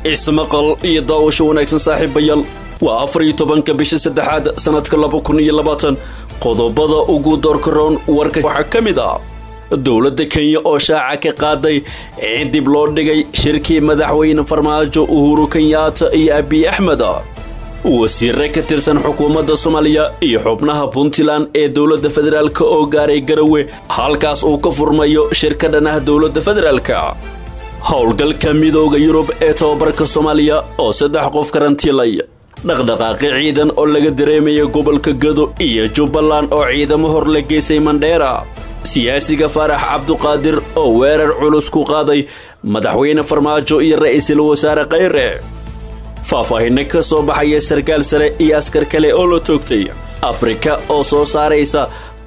ismaqal iyo daawasho wanaagsan saaxiibayaal waa 14 bisha saddexaad sanadka 2020 qodobada ugu doorkaroon warka waxa kamid ah dowladda Kenya oo shaaca ka qaaday in dib loo dhigay shirkii madaxweyne Farmaajo Uhuru Kenyatta iyo Abiy Ahmed wasiirka ka tirsan xukuumadda Soomaaliya iyo xubnaha Puntland ee dowladda federaalka oo gaaray Garowe halkaas uu ka furmayo shirkadana dowladda federaalka howlgalka midowga Yurub ee tababarka Soomaaliya oo 3 qof karantiilay dhaqdhaqaaqi ciidan oo laga dareemayo gobolka Gado iyo Jubbaland oo ciidamo hor la geysay Mandheera siyaasiga Farax Cabduqaadir oo weerar culus ku qaaday madaxweyne Farmaajo iyo ra'iisul wasaare Khayre faahfaahin ka soo baxay sarkaal sare iyo askar kale oo la toogtay Afrika oo soo saaraysa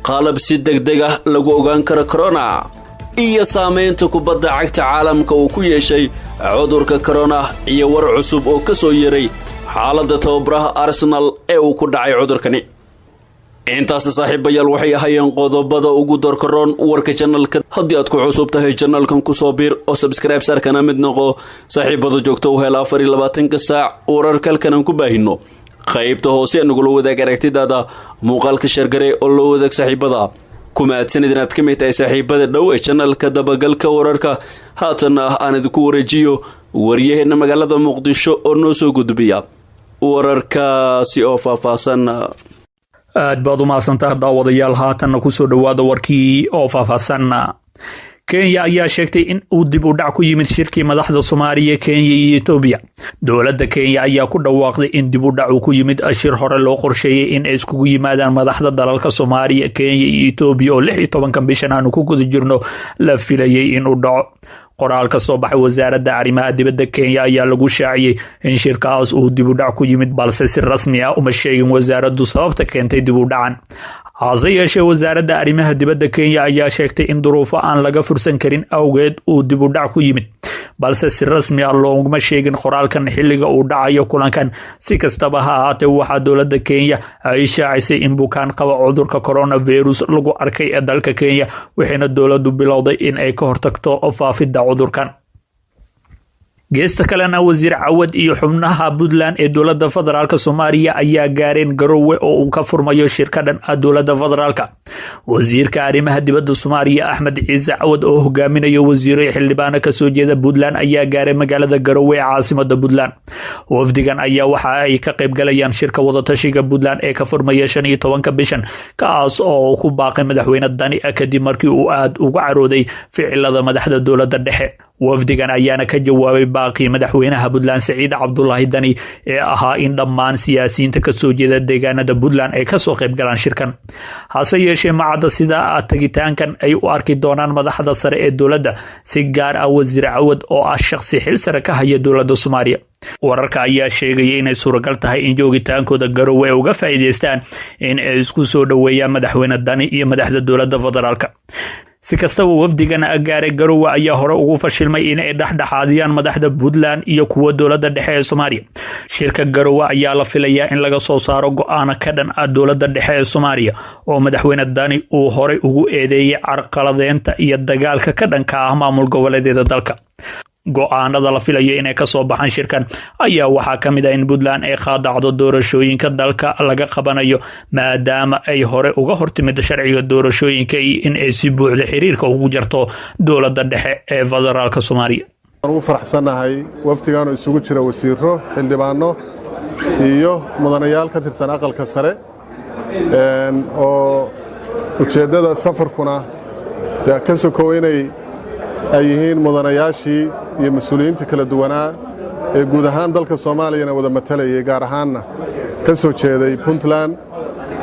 qalab si degdeg ah lagu ogaan karo corona iyo saameynta kubadda cagta caalamka uu ku yeeshay cudurka corona iyo war cusub oo ka soo yeeray xaaladda tababaraha Arsenal ee uu ku dhacay cudurkani intaas saaxiibayaal waxay ahaayeen qodobada ugu doorkaroon warka channelka haddii aad ku cusub tahay channelkan ku soo biir oo subscribe sarkana mid noqo saaxiibada joogto u hel 24 saac wararkalkan ku baahino qaybta hoose nagula wadaag aragtidaada muuqaalka shargare oo loo wadaag saaxiibada kuma aadsanid inaad ka mid tahay saaxiibada dhow ee channelka dabagalka wararka haatana aan idinku wareejiyo waryaheena magaalada Muqdisho oo noo soo gudbiya wararkaasi oo faahfaahsan aad baad u mahadsantahay daawadayaal haatan ku soo dhawaada warkii oo faahfaahsan Kenya ayaa sheegtay in uu dib u dhac ku yimid shirkii madaxda Soomaaliya Kenya iyo Ethiopia dowladda Kenya ayaa ku dhawaaqday in dib u dhac ku yimid shir hore loo qorsheeyay in ay isku yimaadaan madaxda dalalka Soomaaliya Kenya iyo Ethiopia oo 16 bishan aanu ku guda jirno la filayay in uu dhaco qoraal ka soo baxay wasaaradda arrimaha dibadda Kenya ayaa lagu shaaciyay in shirkaas uu dib u dhac ku yimid balse si rasmi ah uma sheegin wasaaraddu sababta keentay dib u dhacan hase yeeshee wasaaradda arrimaha dibadda Kenya ayaa sheegtay in duruufo aan laga fursan karin awgeed uu dib u dhac ku yimid balse si rasmi ah looguma sheegin qoraalkan xilliga uu dhacayo kulankan si kastaba ha ahaatee waxaa dowladda Kenya ay shaacisay in bukaan qaba cudurka coronavirus lagu arkay ee dalka Kenya waxayna dowladdu bilowday in ay ka hortagto faafidda cudurkan geesta kalena wasiir Cawad iyo xubnaha Puntland ee dowladda federaalka Soomaaliya ayaa gaareen Garowe oo uu ka furmayo shirkadan dowladda federaalka wasiirka arrimaha dibadda Soomaaliya Axmed Ciise Cawad oo hogaaminayo wasiirro xildhibaan ka soo jeeda Puntland ayaa gaaray magaalada Garowe caasimadda Puntland wafdigan ayaa waxa ay ka qayb galayaan shirka wada tashiga Puntland ee ka furmaya 15 bishan kaas oo ku baaqay madaxweyne Dani kadib markii uu aad uga carooday ficilada madaxda dowladda dhexe wafdigan ayaana ka jawaabay baaqi madaxweynaha Puntland Saciid Cabdullaahi Dani ee ahaa in dhammaan siyaasiyiinta ka soo jeeda deegaanada Puntland ay ka soo qayb galaan shirkan hase yeeshee macada sida tagitaankan ay u arki doonaan madaxda sare ee dowladda si gaar ah wasiir Cawad oo ah shakhsi xil sare ka haya dowladda Soomaaliya wararka ayaa sheegay in ay suuragal tahay in joogitaankooda Garowe ay uga faa'iideystaan in ay isku soo dhaweeyaan madaxweyne Dani iyo madaxda dowladda federaalka si kastaba wafdigan gaaray Garowe ayaa hore ugu fashilmay in ay dhaxdhaxaadiyaan madaxda Puntland iyo kuwa dowladda dhexe ee Soomaaliya shirka Garowe ayaa la filayaa in laga soo saaro go'aan ka dhan ah dowladda dhexe ee Soomaaliya oo madaxweyne Dani uu hore ugu eedeeyay carqaladeynta iyo dagaalka ka dhanka ah maamul goboleedyada dalka go'aanada la filayo inay ka soo baxaan shirkan ayaa waxaa ka mid ah in Puntland ay qaadacdo doorashooyinka dalka laga qabanayo maadaama ay hore uga hortimid sharciga doorashooyinka iyo in ay si buuxda xiriirka ugu jarto dowladda dhexe ee federaalka Soomaaliya ugu faraxsanahay waftigan oo isugu jira wasiirro xildhibaano iyo mudanayaal ka tirsan aqalka sare oo ujeedada safarkuna ka soo koobanay ay yihiin mudanayaashii iyo mas'uuliyiinta kala duwanaa ee guud ahaan dalka Soomaaliya wada matalayay gaar ahaan ka soo jeeday Puntland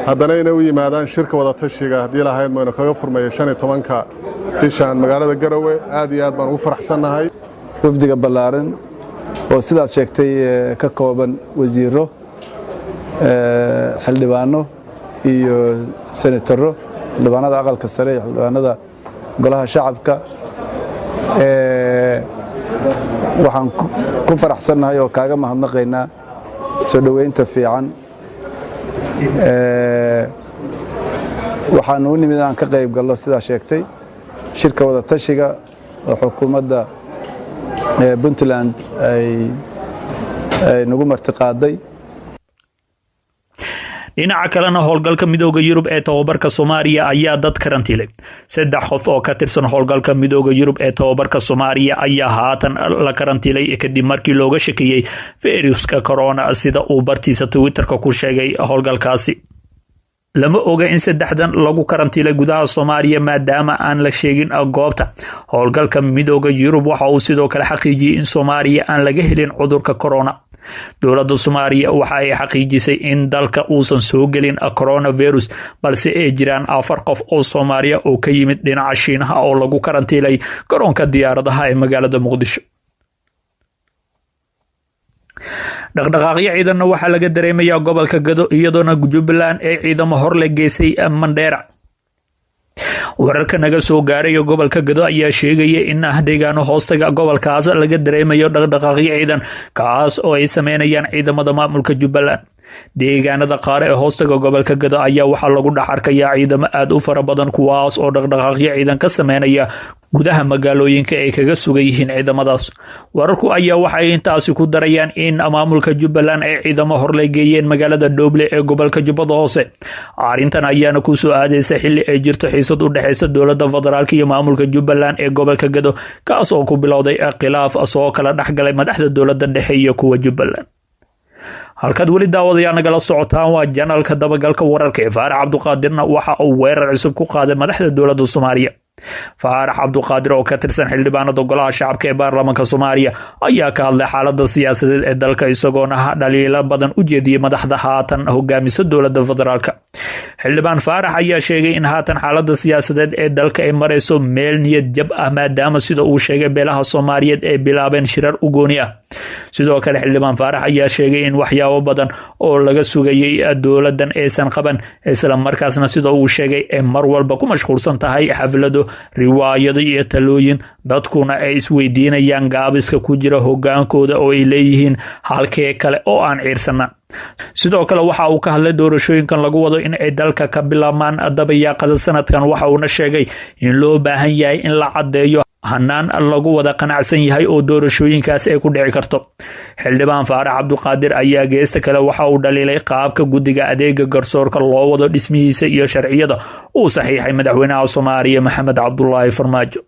haddana inay u yimaadaan shirka wada tashiga hadii la hay'ad mayna kaga furmayo 15 bishan magaalada Garowe aad iyo aad baan ugu faraxsanahay wafdiga ballaaran oo sidaad sheegtay ka kooban wasiirro xildhibaano iyo senataro xildhibaanada aqalka sare iyo xildhibaanada golaha shacabka waxaan ku faraxsanahay oo kaaga mahadnaqaynaa soo dhaweynta fiican waxaan u nimid aan ka qayb galno sida sheegtay shirka wada tashiga oo xukuumadda Puntland ay ay nagu martiqaaday. dhinaca kalena howlgalka midooda Yurub ee tababarka Soomaaliya ayaa dad karantiilay 3 qof oo ka tirsan howlgalka midooda Yurub ee tababarka Soomaaliya ayaa haatan la karantiilay kadib markii looga shakiyay viruska corona sida uu bartiisa Twitterka ku sheegay howlgalkaasi. lama oga in 3dan lagu karantiilay gudaha Soomaaliya maadaama aan la sheegin goobta. howlgalka midooda Yurub waxa uu sidoo kale xaqiijiyay in Soomaaliya aan laga helin cudurka corona. dowladda Soomaaliya waxa ay xaqiijisay in dalka uusan soo gelin coronavirus balse ay jiraan 4 qof oo Soomaaliya oo ka yimid dhinaca Shiinaha oo lagu karantiilay garoonka diyaaradaha ee magaalada Muqdisho. dhaqdhaqaaqyo ciidanna waxaa laga dareemayaa gobolka Gado iyadoona Jubbaland ee ciidamo hor la geysay Mandheera. wararka naga soo gaaray gobolka Gado ayaa sheegaya in deegaano hoostaga gobolkaas laga dareemayo dhaqdhaqaaqyo ciidan kaas oo ay sameynayaan ciidamada maamulka Jubbaland. deegaanada qaar ee hoostaga gobolka Gado ayaa waxaa lagu dhex arkayaa ciidamo aad u fara badan kuwaas oo dhaqdhaqaaqyo ciidan ka sameynaya gudaha magaalooyinka ay kaga sugan yihiin ciidamadaas. wararku ayaa waxay intaasi ku darayaan in maamulka Jubbaland ay ciidamo hor la geeyeen magaalada Dooble ee gobolka Jubbada Hoose. arrintan ayaana ku soo aadaysa xilli ay jirto xiisad u dhaxaysa dowladda federaalka iyo maamulka Jubbaland ee gobolka Gado kaas oo ku bilowday khilaaf soo kala dhaxgalay madaxda dowladda dhexe iyo kuwa Jubbaland. halkaad weli daawadayaal nagala socotaan waa janalka dabagalka wararka ee Faarax Cabduqaadirna waxa uu weerar cusub ku qaaday madaxda dowladda Soomaaliya. Faarax Cabduqaadir oo ka tirsan xildhibaanada golaha shacabka ee baarlamaanka Soomaaliya ayaa ka hadlay xaaladda siyaasadeed ee dalka isagoona dhaliilo badan u jeediyay madaxda haatan hogaamisa dowladda federaalka. xildhibaan Faarax ayaa sheegay in haatan xaaladda siyaasadeed ee dalka ay marayso meel niyad jab ah maadaama sida uu sheegay beelaha Soomaaliyeed ay bilaabeen shirar u gooni ah. sidoo kale xildhibaan Faarax ayaa sheegay in waxyaabo badan oo laga sugayay dowladan aysan qaban isla markaasna sida uu sheegay ay mar walba ku mashquulsan tahay xaflado riwaayado iyo talooyin dadkuna ay isweydiinayaan gaabiska ku jira hogaankooda oo ay leeyihiin halkee kale oo aan ciirsana. sidoo kale waxa uu ka hadlay doorashooyinkan lagu wado in ay dalka ka bilaabmaan dabayaaqada sanadkan waxa uuna sheegay in loo baahan yahay in la cadeeyo hanaan lagu wada qanacsan yahay oo doorashooyinkaas ay ku dhici karto. xildhibaan Faarax Cabduqaadir ayaa geesta kale waxa uu dhaliilay qaabka guddiga adeega garsoorka loo wado dhismihiisa iyo sharciyada uu saxiixay madaxweynaha Soomaaliya Maxamed Cabdullaahi Farmaajo.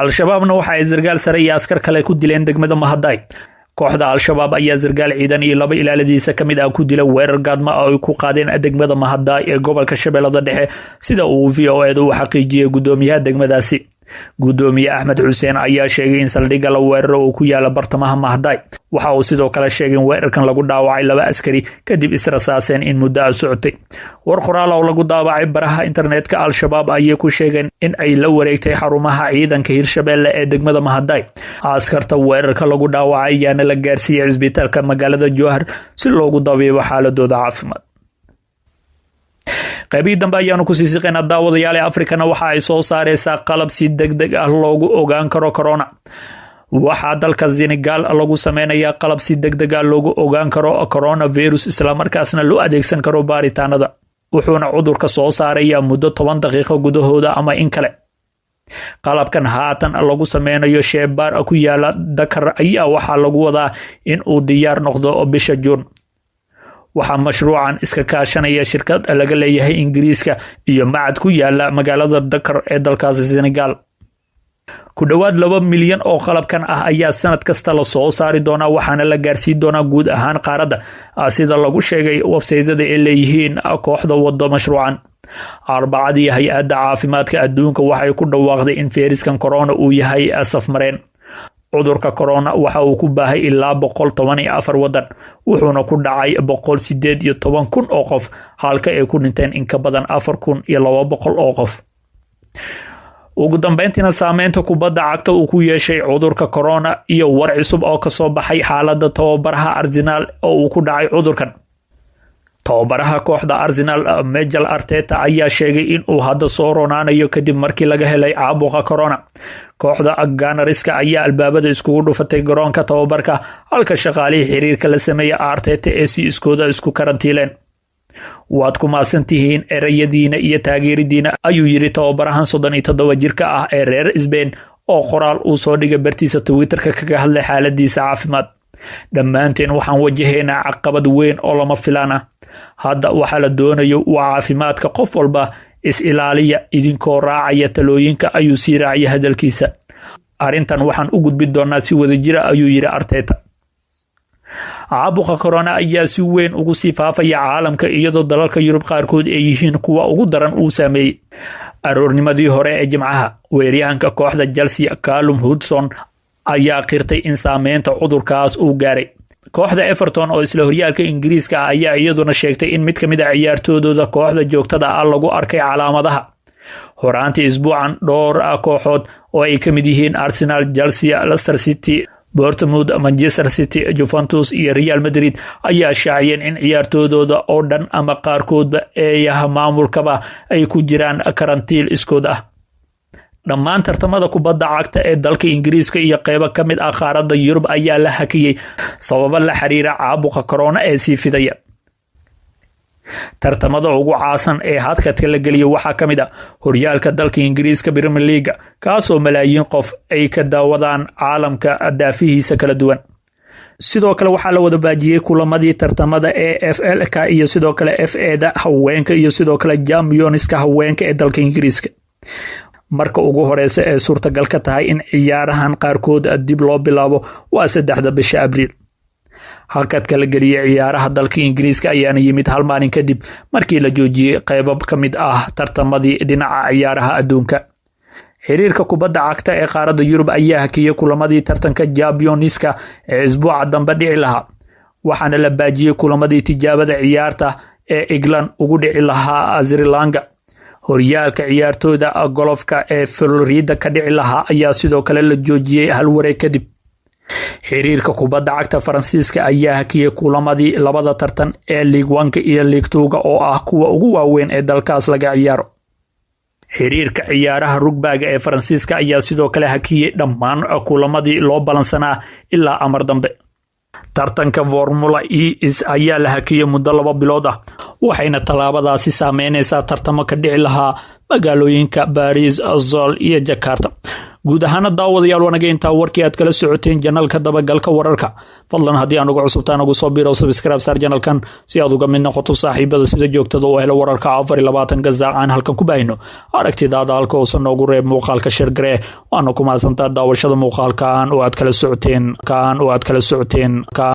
al-shabaabna waxa ay sargaal sare iyo askar kale ku dileen degmada Mahaday. kooxda al-shabaab ayaa sargaal ciidan iyo 2 ilaaladiisa kamid ah ku dilay weerar gaadma oo ay ku qaadeen degmada Mahaday ee gobolka Shabeellada Dhexe sida uu VOA u xaqiijiyay gudoomiyaha degmadaasi. gudoomiye Axmed Xuseen ayaa sheegay in saldhigga la weeraro uu ku yaala bartamaha Mahaday. waxa uu sidoo kale sheegay in weerarkan lagu dhaawacay 2 askari kadib israsaaseen in muddo socotay. war qoraal oo lagu daabacay baraha internetka al-shabaab ayay ku sheegeen in ay la wareegtay xarumaha ciidanka Hirshabeelle ee degmada Mahaday. askarta weerarka lagu dhaawacay ayaana la gaarsiiyay isbitaalka magaalada Jowhar si loogu dabiibo xaaladooda caafimaad. qaybihii dambe ayaanu ku sii siqeynaa daawadayaal Afrikana waxa ay soo saareysaa qalab si degdeg ah loogu ogaan karo corona. waxaa dalka Senegal lagu sameynayaa qalab si degdeg ah loogu ogaan karo coronavirus isla markaasna loo adeegsan karo baaritaanada. wuxuuna cudurka soo saarayaa muddo 10 daqiiqo gudahooda ama in kale. qalabkan haatan lagu sameynayo sheebaar ku yaala Dakar ayaa waxaa lagu wadaa in uu diyaar noqdo bisha Juun. waxaa mashruucan iska kaashanaya shirkad laga leeyahay Ingiriiska iyo macad ku yaala magaalada Dakar ee dalkaasi Senegal. ku dhawaad 2 milyan oo qalabkan ah ayaa sanad kasta la soo saari doonaa waxaana la gaarsiin doonaa guud ahaan qaaradda sida lagu sheegay websaydyada ay leeyihiin kooxda wado mashruucan. arbacadii hay-adda caafimaadka adduunka waxay ku dhawaaqday in feeriskan corona uu yahay safmareen. cudurka corona waxa uu ku baahay ilaa 114 wadan wuxuuna ku dhacay 118,000 oo qof halka ay ku dhinteen in ka badan 4,200 oo qof. ugu dambeyntiina saameynta kubadda cagta uu ku yeeshay cudurka corona iyo war cusub oo ka soo baxay xaaladda tababaraha Arsenal oo uu ku dhacay cudurkan. tababaraha kooxda Arsenal Mikel Arteta ayaa sheegay in uu hadda soo roonaanayo kadib markii laga helay caabuqa corona. kooxda Gunners-ka ayaa albaabada iskugu dhufatay garoonka tababarka halka shaqaalihii xiriirka la sameeyay Arteta ee si iskooda isku karantiileen. waad ku maasantihiin erayadiina iyo taageeridiina ayuu yiri tababarahan 37 jirka ah ee reer Spain oo qoraal uu soo dhigay bartiisa Twitterka kaga hadlay xaaladiisa caafimaad. dhammaanteen waxaan wajahaynaa caqabad weyn oo lama filaan ah. Hadda waxaa la doonayo waa caafimaadka qof walba, is-ilaaliya idinkoo raacaya talooyinka, ayuu sii raaciyay hadalkiisa. Arrintan waxaan u gudbin doonaa si wadajira, ayuu yidhi Arteta. caabuqa corona ayaa si weyn ugu sii faafaya caalamka, iyadoo dalalka Yurub qaarkood ay yihiin kuwa ugu daran uu saameeyey. Aroornimadii hore ee Jimcaha, weeraryahanka kooxda Chelsea Callum Hudson ayaa qirtay in saameynta cudurkaas uu gaaray. Kooxda Everton oo isla horyaalka Ingiriiska ah ayaa iyaduna sheegtay in mid ka mid ah ciyaartoydooda kooxda joogtada ah lagu arkay calaamadaha. Horaantii isbuucan, dhowr kooxood oo ay ka mid yihiin Arsenal, Chelsea, Leicester City, Bournemouth, Manchester City, Juventus iyo Real Madrid ayaa shaaciyeen in ciyaartoydooda oo dhan ama qaarkoodba ee maamulkaba ay ku jiraan karantiil iskood ah. Dhammaan tartamada kubadda cagta ee dalka Ingiriiska iyo qaybo ka mid ah qaaradda Yurub ayaa la hakiyay sababo la xiriira caabuqa corona ee sii fidaya. Tartamada ugu caasan ee hadkadka la geliyay waxaa ka mid ah horyaalka dalka Ingiriiska Premier League, kaasoo malaayiin qof ay ka daawadaan caalamka daafihiisa kala duwan. Sidoo kale waxaa la wada baajiyay kulamadii tartamada ee FL-ka iyo sidoo kale FA-da haweenka iyo sidoo kale Champions-ka haweenka ee dalka Ingiriiska. Marka ugu horeysa ee suurtagal ka tahay in ciyaarahan qaarkood dib loo bilaabo waa 3 bisha Abriil. Halkadka la geliyay ciyaaraha dalka Ingiriiska ayaana yimid hal maalin kadib markii la joojiyay qaybo ka mid ah tartamadii dhinaca ciyaaraha adduunka. Xiriirka kubadda cagta ee qaaradda Yurub ayaa hakiyay kulamadii tartanka Champions-ka ee isbuuca dambe dhici lahaa, waxaana la baajiyay kulamadii tijaabada ciyaarta ee England ugu dhici lahaa Sri Lanka. Horyaalka ciyaartooyda golofka ee Florida ka dhici lahaa ayaa sidoo kale la joojiyay hal wareeg kadib. Xiriirka kubadda cagta Faransiiska ayaa hakiyay kulamadii labada tartan ee Ligue 1 iyo Ligue 2 oo ah kuwa ugu waaweyn ee dalkaas laga ciyaaro. Xiriirka ciyaaraha rugby ee Faransiiska ayaa sidoo kale hakiyay dhammaan kulamadii loo balansanaa ilaa amar dambe. Tartanka Formula E ayaa la hakiyay muddo 2 bilood ah, waxayna tallaabadaasi saameynaysaa tartamo ka dhici lahaa magaalooyinka Paris, Seoul iyo Jakarta. Guud ahaan daawadayaal wanaga intaa warkii aad kala socoteen janalka dabagalka wararka. Fadlan haddii aan ugu cusubtaan ugu soo biiro subscribe saar janalkan si aad uga mid noqoto saaxiibada sida joogtada oo helo wararka 24 gazaacaan halkan ku baahino. Aragtidaada halka oo noogu reeb muuqaalka share garee, waana ku mahadsantahay daawashada muuqaalkan oo aad kala socoteen.